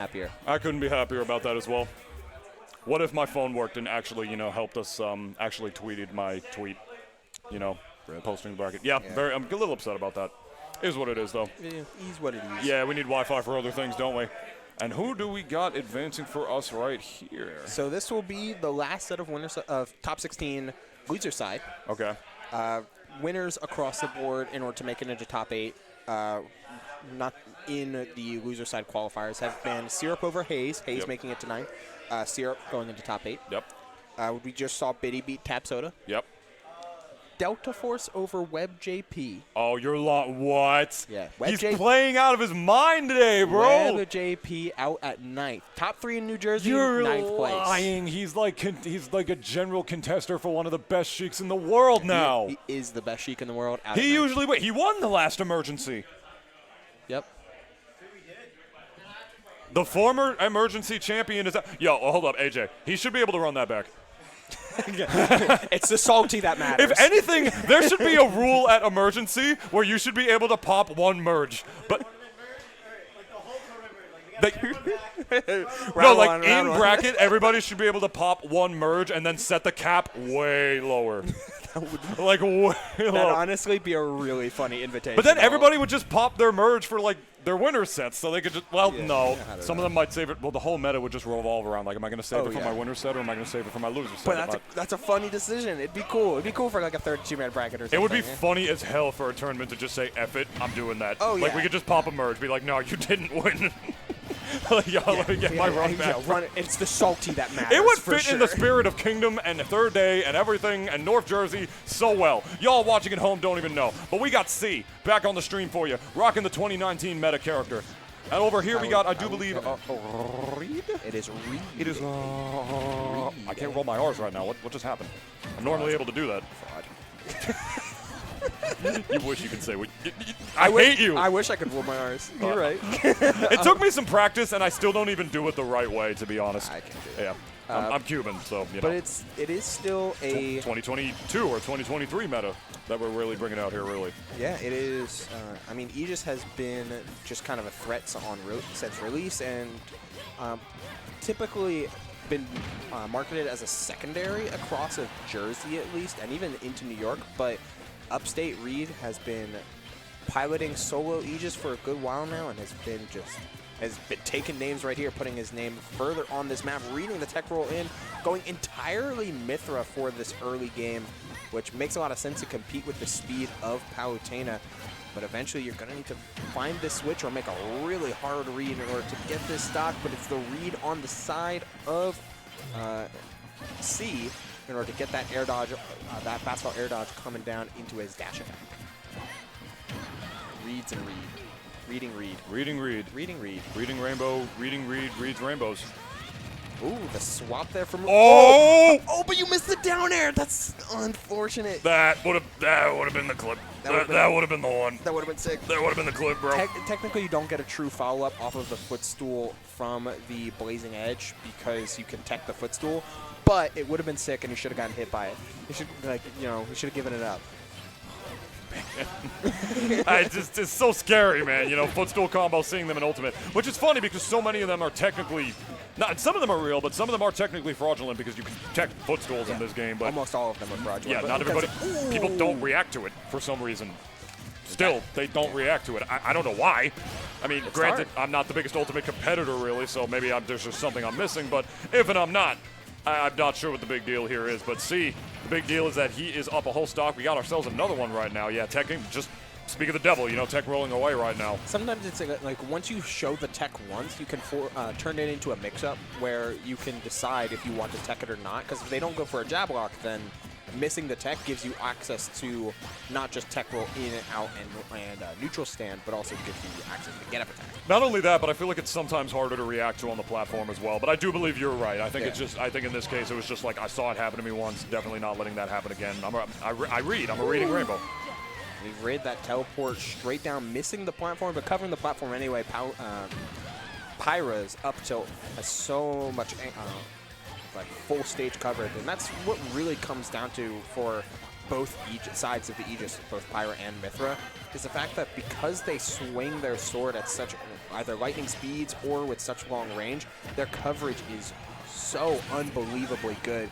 happier. I couldn't be happier about that as well. What if my phone worked and actually, helped us, actually tweeted my tweet, posting the bracket. Yeah, I'm a little upset about that. Is what it is, though. It is what it is. Yeah, we need Wi-Fi for other things, don't we? And who do we got advancing for us right here? So this will be the last set of winners of top 16 loser side. Okay. Winners across the board in order to make it into top 8. Not in the loser side qualifiers have been Syrup over Hayes. Hayes making it to 9. Syrup going into top 8. Yep. We just saw Biddy beat Tab Soda. Yep. Delta Force over Web JP. Oh, you're what? Yeah. He's playing out of his mind today, bro. Web JP out at 9th. Top 3 in New Jersey, You're 9th place. lying. He's like a general contester for one of the best Sheiks in the world now. He is the best Sheik in the world. He usually he won the last emergency. Yep. The former emergency champion is hold up, AJ. He should be able to run that back. It's the salty that matters. If anything, there should be a rule at emergency where you should be able to pop one merge. But in bracket, everybody should be able to pop one merge and then set the cap way lower. Way low. That'd honestly be a really funny invitation. But then everybody would just pop their merge for their winner sets, so they could just no. Some of them might save it. Well, the whole meta would just revolve around am I going to save it for my winner set or am I going to save it for my loser set? But that's a funny decision. It'd be cool. It'd be cool for a 32-man bracket or something. It would be funny as hell for a tournament to just say, F it, I'm doing that. Oh, yeah. We could just pop a merge, be like, no, you didn't win. Let me get my run back. It's the salty that matters. It would fit in the spirit of Kingdom and Third Day and everything and North Jersey so well. Y'all watching at home don't even know. But we got C back on the stream for you, rocking the 2019 meta character. And over here we got, I do believe, Reed? It is Reed. It is, I can't roll my R's right now. What just happened? I'm normally able to do that. Fraud. You wish you could say, I hate you. I wish I could roll my R's. You're right. It took me some practice, and I still don't even do it the right way, to be honest. I can do it. Yeah. I'm Cuban, so, But it is still a 2022 or 2023 meta that we're really bringing out here, really. Yeah, it is. I mean, Aegis has been just kind of a threat since release, and typically been marketed as a secondary across of Jersey, at least, and even into New York. But Upstate Reed has been piloting solo Aegis for a good while now, and has been taking names right here, putting his name further on this map, reading the tech roll in, going entirely Mythra for this early game, which makes a lot of sense to compete with the speed of Palutena. But eventually you're going to need to find this switch or make a really hard read in order to get this stock, but it's the read on the side of C in order to get that air dodge, that fastball air dodge coming down into his dash attack. Reads and read. Reading read. Reading read. Reading read. Reading rainbow. Reading read. Reads rainbows. Ooh, the swap there from. Oh, but you missed the down air. That's unfortunate. That would have been the clip. That would have been the one. That would have been sick. That would have been the clip, bro. Technically, you don't get a true follow-up off of the footstool from the Blazing Edge because you can tech the footstool. But it would have been sick, and you should have gotten hit by it. You should, you should have given it up. It's so scary, man. Footstool combo, seeing them in Ultimate, which is funny because so many of them are technically, some of them are real, but some of them are technically fraudulent because you can tech footstools in this game. But almost all of them are fraudulent. Yeah, not everybody. People don't react to it for some reason. Still, they don't react to it. I don't know why. I mean, granted, I'm not the biggest Ultimate competitor, really, so maybe there's just something I'm missing. But even I'm not, I'm not sure what the big deal here is. But see, the big deal is that he is up a whole stock. We got ourselves another one right now. Yeah, teching, just speak of the devil, tech rolling away right now. Sometimes it's like once you show the tech once, you can turn it into a mix-up where you can decide if you want to tech it or not. Because if they don't go for a jab lock, then missing the tech gives you access to not just tech roll in and out and neutral stand, but also gives you access to get up attack. Not only that, but I feel like it's sometimes harder to react to on the platform as well. But I do believe you're right. I think I think in this case it was just like I saw it happen to me once. Definitely not letting that happen again. I read. I'm a reading rainbow. We read that teleport straight down, missing the platform, but covering the platform anyway. Pyra's up tilt has so much full stage coverage, and that's what really comes down to for both sides of the Aegis, both Pyra and Mythra, is the fact that because they swing their sword at such either lightning speeds or with such long range, their coverage is so unbelievably good.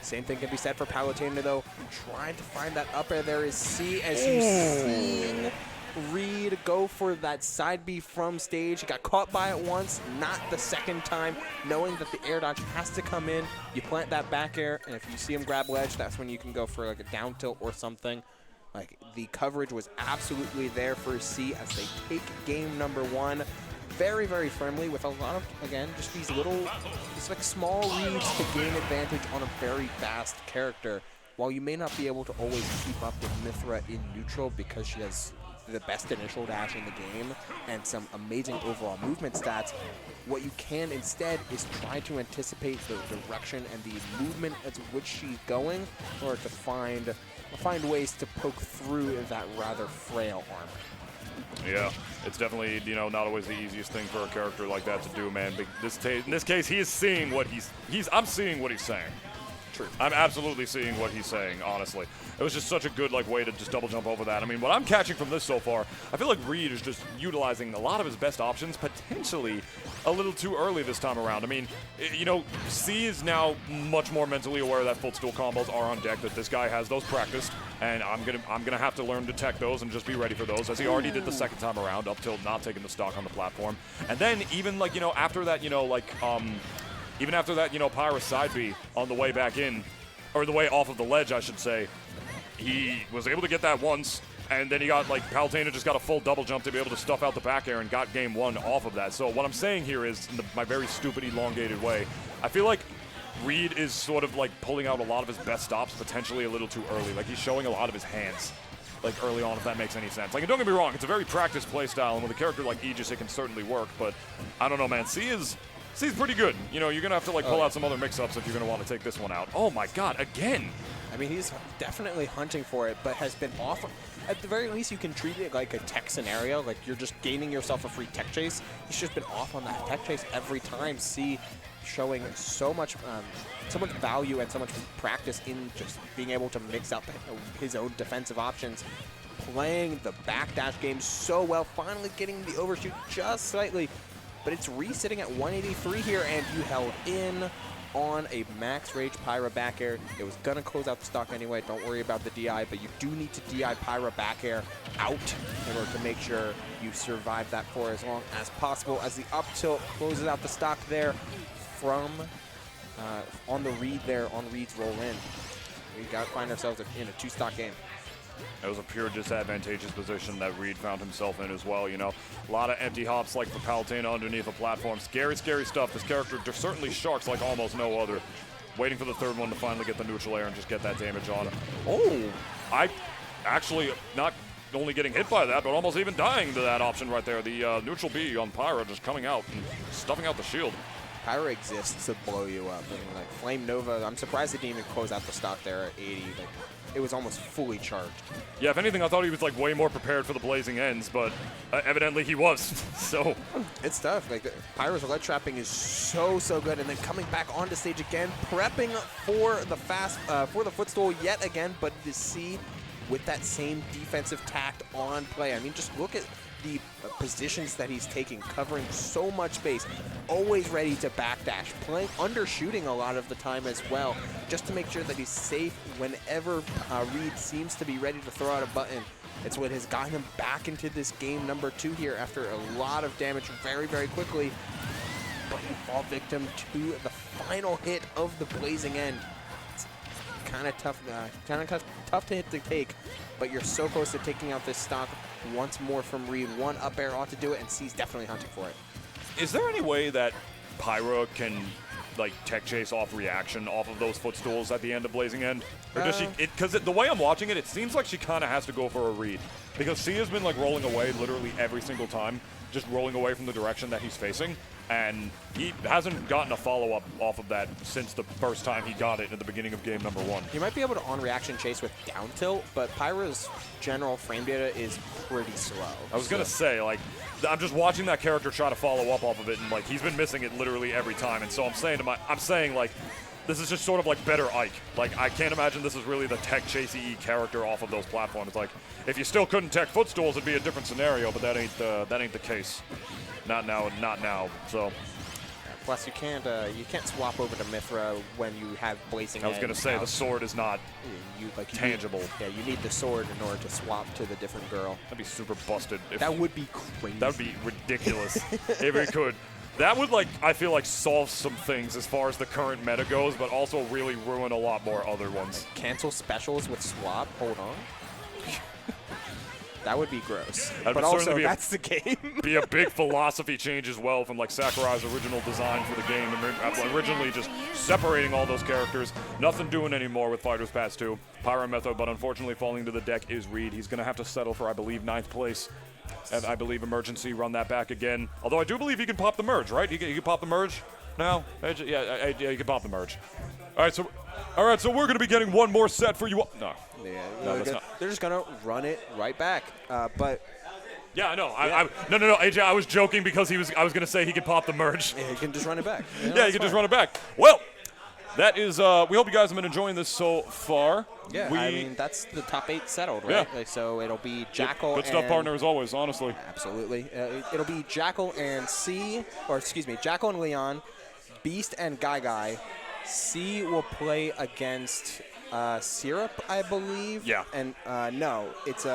Same thing can be said for Palutena, though. Trying to find that up air. There is C as you see Reed go for that side B from stage. He got caught by it once, not the second time. Knowing that the air dodge has to come in, you plant that back air, and if you see him grab ledge, that's when you can go for like a down tilt or something. Like, the coverage was absolutely there for C as they take game number 1. Very, very friendly with a lot of, again, just these little, just like small reads to gain advantage on a very fast character. While you may not be able to always keep up with Mythra in neutral because she has the best initial dash in the game and some amazing overall movement stats, what you can instead is try to anticipate the direction and the movement at which she's going in order to find ways to poke through that rather frail armor. Yeah, it's definitely, you know, not always the easiest thing for a character like that to do, man. But in this case, he is seeing what I'm seeing what he's saying. True. I'm absolutely seeing what he's saying, honestly. It was just such a good way to just double jump over that. I mean, what I'm catching from this so far, I feel like Reed is just utilizing a lot of his best options, potentially a little too early this time around. I mean, you know, C is now much more mentally aware that footstool combos are on deck, that this guy has those practiced, and I'm gonna have to learn to tech those and just be ready for those, as he already did the second time around, up till not taking the stock on the platform. And then even like, you know, after that, you know, like even after that, you know, Pyra side B on the way back in, or the way off of the ledge, I should say, he was able to get that once, and then he got, like, Palutena just got a full double jump to be able to stuff out the back air and got game 1 off of that. So what I'm saying here is, in my very stupid, elongated way, I feel like Reed is sort of, like, pulling out a lot of his best stops potentially a little too early. Like, he's showing a lot of his hands, like, early on, if that makes any sense. Like, and don't get me wrong, it's a very practiced play style, and with a character like Aegis, it can certainly work, but I don't know, man. C's pretty good. You know, you're going to have to, like, pull out some other mix-ups if you're going to want to take this one out. Oh, my God, again. I mean, he's definitely hunting for it, but has been off. At the very least, you can treat it like a tech scenario, like you're just gaining yourself a free tech chase. He's just been off on that tech chase every time. C showing so much value and so much practice in just being able to mix up his own defensive options, playing the backdash game so well, finally getting the overshoot just slightly. But it's sitting at 183 here, and you held in on a max rage Pyra back air. It was going to close out the stock anyway. Don't worry about the DI, but you do need to DI Pyra back air out in order to make sure you survive that for as long as possible, as the up tilt closes out the stock there from on the Reed there, on Reed's roll in. We got to find ourselves in a 2-stock game. It was a pure disadvantageous position that Reed found himself in as well, you know. A lot of empty hops like for Palutena underneath a platform. Scary, scary stuff. This character certainly sharks like almost no other. Waiting for the third one to finally get the neutral air and just get that damage on him. Oh, I actually not only getting hit by that, but almost even dying to that option right there. The neutral B on Pyra just coming out and stuffing out the shield. Pyra exists to blow you up. And like Flame Nova, I'm surprised it didn't even close out the stock there at 80. Like, it was almost fully charged. Yeah, if anything, I thought he was like way more prepared for the blazing ends, but evidently he was. So it's tough. Like Pyra's ledge trapping is so good, and then coming back onto stage again, prepping for the footstool yet again, but to see with that same defensive tact on play. I mean, just look at the positions that he's taking, covering so much space, always ready to backdash, playing undershooting a lot of the time as well, just to make sure that he's safe whenever Reed seems to be ready to throw out a button. It's what has gotten him back into this game number 2 here after a lot of damage very, very quickly. But you fall victim to the final hit of the blazing end. It's kind of tough to hit to take, but you're so close to taking out this stock once more from Reed. One up air ought to do it, and C's definitely hunting for it. Is there any way that Pyra can like tech chase off reaction off of those footstools at the end of Blazing End? Or does she, because the way I'm watching it, it seems like she kind of has to go for a read. Because C has been like rolling away literally every single time, just rolling away from the direction that he's facing. And he hasn't gotten a follow-up off of that since the first time he got it at the beginning of game number 1. You might be able to on-reaction chase with down tilt, but Pyra's general frame data is pretty slow. I was going to say, like, I'm just watching that character try to follow up off of it, and, like, he's been missing it literally every time. And so I'm saying, like, this is just sort of like better Ike. Like, I can't imagine this is really the tech Chase EE character off of those platforms. It's like, if you still couldn't tech footstools, it'd be a different scenario, but that ain't the case. Not now. So. Plus, you can't swap over to Mythra when you have Blazing Edge. I was gonna say the sword is not tangible. You need the sword in order to swap to the different girl. That'd be super busted. That would be crazy. That would be ridiculous if it could. That would, like, I feel like solve some things as far as the current meta goes, but also really ruin a lot more other ones. Cancel specials with swap. Hold on. That would be gross. But also, that's the game. Be a big philosophy change as well from like Sakurai's original design for the game. And originally just separating all those characters. Nothing doing anymore with Fighters Pass 2. Pyra Mythra, but unfortunately falling to the deck is Reed. He's going to have to settle for, I believe, 9th place. And I believe Emergency run that back again. Although I do believe he can pop the merge, right? He can pop the merge now? Yeah, he can pop the merge. All right, so we're going to be getting one more set for you all. No. Yeah, no, they're just going to run it right back. But yeah, I know. No, AJ, I was joking because I was going to say he could pop the merge. Yeah, he can just run it back. Yeah, he can just run it back. Well, that is, we hope you guys have been enjoying this so far. Yeah, I mean, that's the top 8 settled, right? Yeah. Like, so it'll be Jackal Good stuff, partner, as always, honestly. Absolutely. It'll be Jackal and Jackal and Leon, Beast and Guy. C will play against Syrup, I believe. Yeah. And no, it's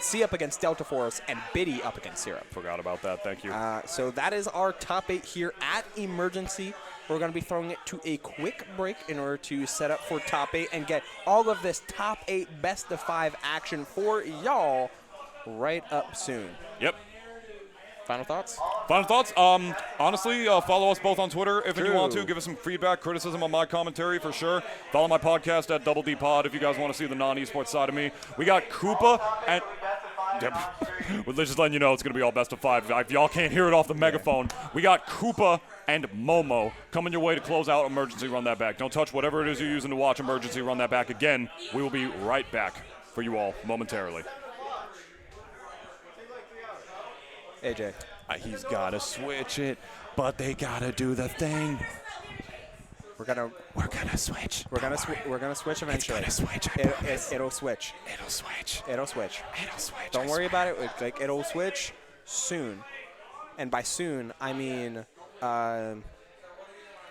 C up against Delta Force and Biddy up against Syrup. Forgot about that. Thank you. So that is our top 8 here at Emergency. We're going to be throwing it to a quick break in order to set up for top 8 and get all of this top 8 best of 5 action for y'all right up soon. Yep. Final thoughts? Honestly, follow us both on Twitter if you want to. Give us some feedback, criticism on my commentary for sure. Follow my podcast at Blvd Pod if you guys want to see the non-esports side of me. We got Koopa and... We're just letting you know it's going to be all best of 5. If y'all can't hear it off the megaphone, we got Koopa and Momo coming your way to close out Emergency Run That Back. Don't touch whatever it is you're using to watch Emergency Run That Back. Again, we will be right back for you all momentarily. AJ. He's got to switch it, but they got to do the thing. We're gonna switch. We're gonna switch eventually. It's gonna switch. It'll switch. It'll switch. Don't worry about it. Like, it'll switch soon, and by soon I mean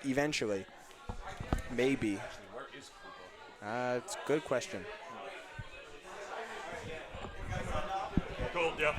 eventually, maybe. Where is Koopa? It's a good question. Cool. Yeah.